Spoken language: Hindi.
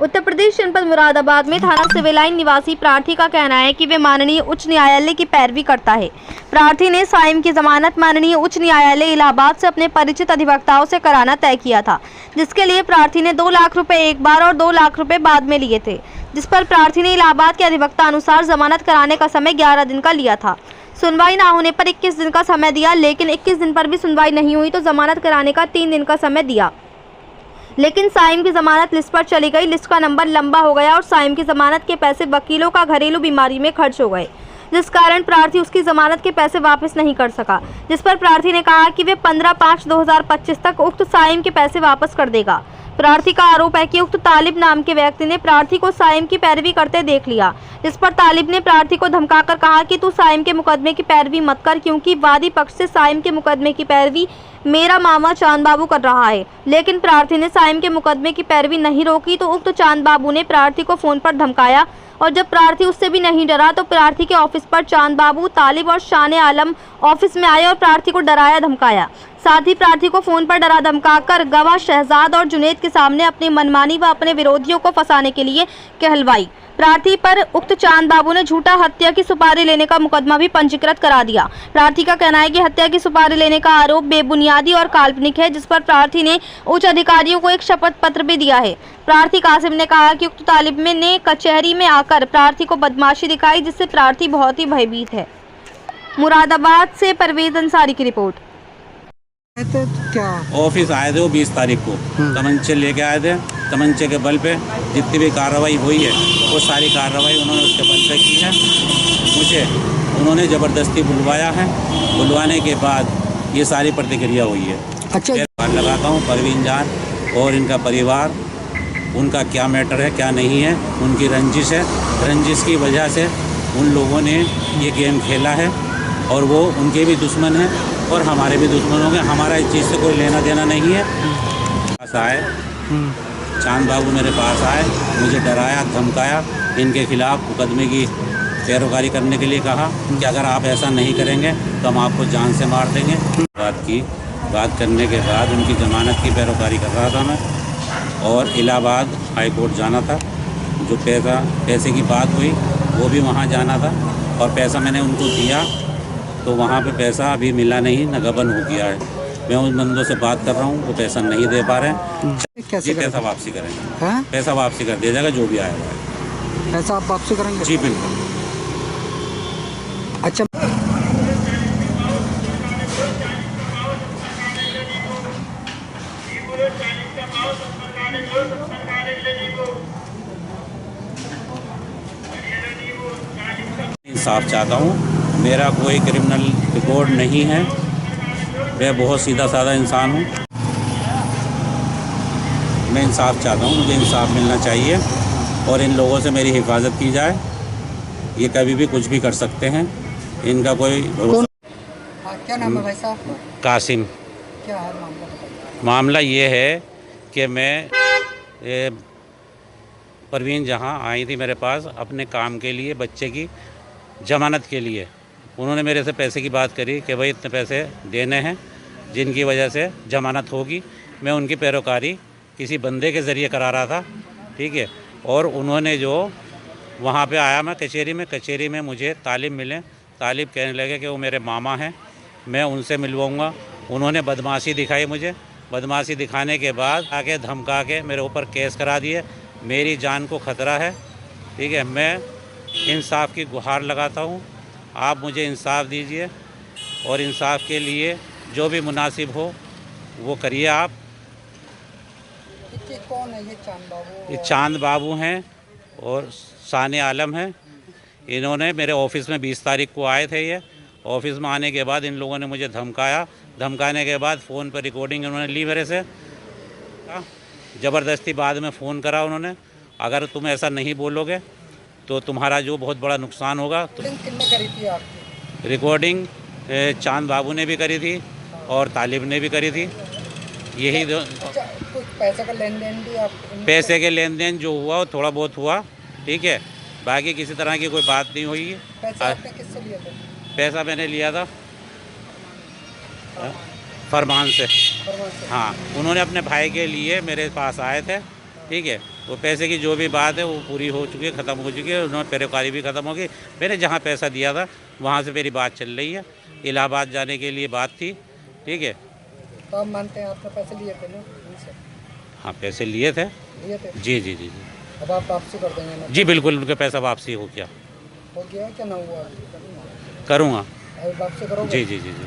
उत्तर प्रदेश जनपद मुरादाबाद में थाना सिविल लाइन निवासी प्रार्थी का कहना है कि वे माननीय उच्च न्यायालय की पैरवी करता है। प्रार्थी ने साइम की जमानत माननीय उच्च न्यायालय इलाहाबाद से अपने परिचित अधिवक्ताओं से कराना तय किया था, जिसके लिए प्रार्थी ने 2 लाख रुपए एक बार और 2 लाख रुपए बाद में लिए थे, जिस पर प्रार्थी ने इलाहाबाद के अधिवक्ता अनुसार जमानत कराने का समय 11 दिन का लिया था। सुनवाई ना होने पर 21 दिन का समय दिया, लेकिन 21 दिन पर भी सुनवाई नहीं हुई तो जमानत कराने का 3 दिन का समय दिया, लेकिन साइम की जमानत लिस्ट पर चली गई। लिस्ट का नंबर लंबा हो गया और साइम की जमानत के पैसे वकीलों का घरेलू बीमारी में खर्च हो गए, जिस कारण प्रार्थी उसकी जमानत के पैसे वापस नहीं कर सका, जिस पर प्रार्थी ने कहा कि वे 15/5/2025 तक उक्त साइम के पैसे वापस कर देगा। प्रार्थी का आरोप है कि उक्त तालिब नाम के व्यक्ति ने प्रार्थी को साइम की पैरवी करते देख लिया, जिस पर तालिब ने प्रार्थी को धमकाकर कहा कि तू साइम के मुकदमे की पैरवी मत कर, क्योंकि वादी पक्ष से साइम के मुकदमे की पैरवी मेरा मामा चांद बाबू कर रहा है। लेकिन प्रार्थी ने साइम के मुकदमे की पैरवी नहीं रोकी तो उक्त चांद बाबू ने प्रार्थी को फोन पर धमकाया, और जब प्रार्थी उससे भी नहीं डरा तो प्रार्थी के ऑफिस पर चांद बाबू, तालिब और शाने आलम ऑफिस में आए और प्रार्थी को डराया धमकाया। साथ ही प्रार्थी को फोन पर डरा धमकाकर गवाह शहजाद और जुनेद के सामने अपनी मनमानी व अपने विरोधियों को फंसाने के लिए कहलवाई। प्रार्थी पर उक्त चांद बाबू ने झूठा हत्या की सुपारी लेने का मुकदमा भी पंजीकृत करा दिया। प्रार्थी का कहना है कि हत्या की सुपारी लेने का आरोप बेबुनियादी और काल्पनिक है, जिस पर प्रार्थी ने उच्च अधिकारियों को एक शपथ पत्र भी दिया है। प्रार्थी कासिम ने कहा कि उक्त तालिब ने कचहरी में आकर प्रार्थी को बदमाशी दिखाई, जिससे प्रार्थी बहुत ही भयभीत है। मुरादाबाद से परवेज अंसारी की रिपोर्ट। तो क्या ऑफिस आए थे वो 20 तारीख को, तमंचे लेके आए थे। तमंचे के बल पे जितनी भी कार्रवाई हुई है वो सारी कार्रवाई उन्होंने उसके बल पे की है। मुझे उन्होंने ज़बरदस्ती बुलवाया है, बुलवाने के बाद ये सारी प्रतिक्रिया हुई है। अच्छा, लगाता हूँ परवीन जान और इनका परिवार, उनका क्या मैटर है क्या नहीं है, उनकी रंजिश है। रंजिश की वजह से उन लोगों ने ये गेम खेला है और वो उनके भी दुश्मन हैं और हमारे भी दुश्मन होंगे। हमारा इस चीज़ से कोई लेना देना नहीं है। पास आए चांद बाबू, मेरे पास आए, मुझे डराया धमकाया, इनके खिलाफ़ मुकदमे की पैरोकारी करने के लिए कहा कि अगर आप ऐसा नहीं करेंगे तो हम आपको जान से मार देंगे। बात करने के बाद उनकी ज़मानत की पैरोकारी कर रहा था मैं, और इलाहाबाद हाई कोर्ट जाना था। जो पैसे की बात हुई वो भी वहाँ जाना था, और पैसा मैंने उनको दिया तो वहाँ पे पैसा अभी मिला नहीं, नगबन हो गया है। मैं उन बंदों से बात कर रहा हूँ, वो पैसा नहीं दे पा रहे हैं। कैसे पैसा वापसी करेंगे? है? पैसा वापसी कर दिया जाएगा जो भी आएगा। पैसा आप वापसी करेंगे? जी बिल्कुल। अच्छा, इंसाफ चाहता हूँ। मेरा कोई क्रिमिनल रिकॉर्ड नहीं है, मैं बहुत सीधा साधा इंसान हूँ। मैं इंसाफ चाहता हूँ, मुझे इंसाफ मिलना चाहिए और इन लोगों से मेरी हिफाजत की जाए। ये कभी भी कुछ भी कर सकते हैं, इनका कोई भरोसा। क्या नाम है भाई साहब? कासिम। क्या है मामला? मामला ये है कि मैं परवीन जहाँ आई थी मेरे पास अपने काम के लिए, बच्चे की ज़मानत के लिए। उन्होंने मेरे से पैसे की बात करी कि भाई इतने पैसे देने हैं जिनकी वजह से ज़मानत होगी। मैं उनकी पैरोकारी किसी बंदे के ज़रिए करा रहा था, ठीक है। और उन्होंने जो वहाँ पे आया, मैं कचहरी में मुझे तालिब मिले। तालिब कहने लगे कि वो मेरे मामा हैं, मैं उनसे मिलवाऊँगा। उन्होंने बदमाशी दिखाई मुझे। बदमाशी दिखाने के बाद आके धमका के मेरे ऊपर केस करा दिए। मेरी जान को ख़तरा है, ठीक है। मैं इंसाफ की गुहार लगाता हूँ, आप मुझे इंसाफ दीजिए और इंसाफ के लिए जो भी मुनासिब हो वो करिए आप। कौन है ये चांद बाबू? ये चांद बाबू हैं और शाने आलम हैं। इन्होंने मेरे ऑफिस में 20 तारीख को आए थे। ये ऑफिस में आने के बाद इन लोगों ने मुझे धमकाया। धमकाने के बाद फ़ोन पर रिकॉर्डिंग उन्होंने ली मेरे से। ज़बरदस्ती बाद में फ़ोन करा उन्होंने, अगर तुम ऐसा नहीं बोलोगे तो तुम्हारा जो बहुत बड़ा नुकसान होगा। तो किसने करी थी आपकी रिकॉर्डिंग? चांद बाबू ने भी करी थी और तालिब ने भी करी थी। यही दो। कुछ पैसे का लेन देन भी आप? पैसे के लेन देन जो हुआ वो थोड़ा बहुत हुआ, ठीक है। बाकी किसी तरह की कोई बात नहीं हुई है। पैसा आपने किससे लिया था? पैसा मैंने लिया था फरमान से। हाँ, उन्होंने अपने भाई के लिए मेरे पास आए थे, ठीक है। वो पैसे की जो भी बात है वो पूरी हो चुकी है, ख़त्म हो चुकी है। उन्होंने पेरोकारी भी ख़त्म हो गई। मैंने जहाँ पैसा दिया था वहाँ से मेरी बात चल रही है। इलाहाबाद जाने के लिए बात थी, ठीक है। तो आप मानते हैं आपने पैसे लिए थे ना उनसे? हाँ, पैसे लिए थे। लिए थे। जी जी जी जी अब आप वापसी कर देंगे ना? जी बिल्कुल, उनका पैसा वापसी हो गया, हो गया क्या ना हुआ? करूँगा। अभी वापसी करोगे? जी जी जी जी।